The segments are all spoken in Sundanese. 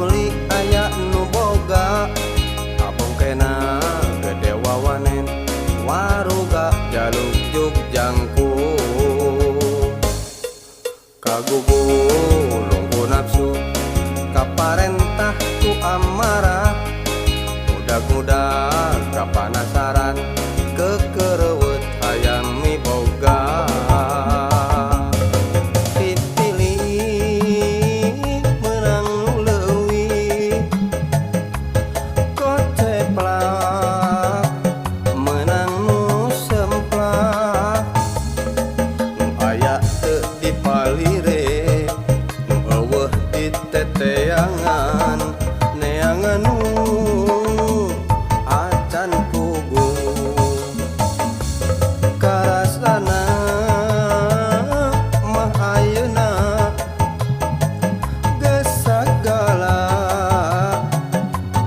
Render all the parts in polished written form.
uli aya nu boga abong kena gede wawanen waruga jaluk juk jangku kagugu lungku nafsu kaparentah tu amarah mudah-mudah kapanasaran kekerewet hayang miboga dipilih menang leuwih koceplak menang nu semplak nu aya teu dipalire nu eueuh diteteangan neangan nu acan pugu karasana mah ayeuna geus sagala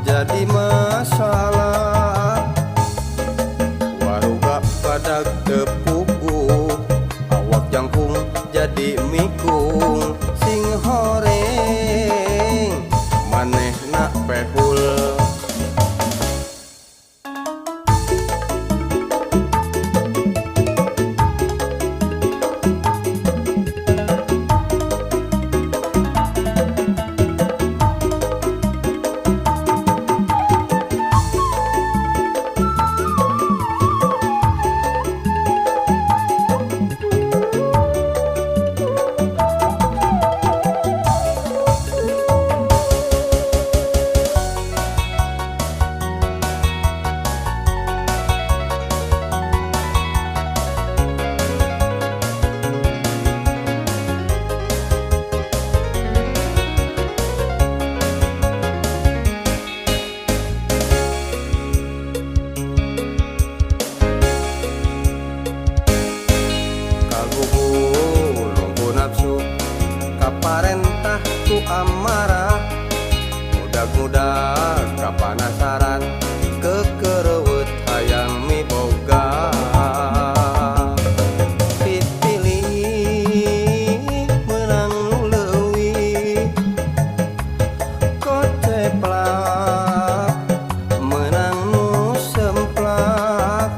jadi masalah waruga badag teu pugu awak jangkung jadi mikung sing horeng manehna pehul kaparentah tu amarah mudah-mudah kapanasaran kekerewet hayang miboga dipilih menang leuwih koceplak menang nu semplak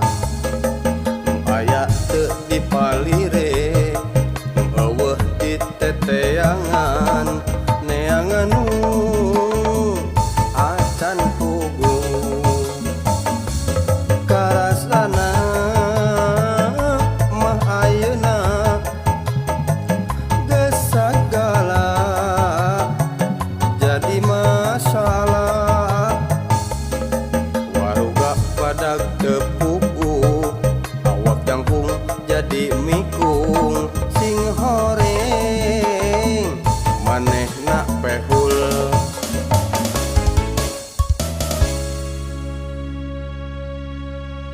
nu aya teu dipalire teteangan neangan nu acan pugu karasana mah ayeuna geus sagala jadi masalah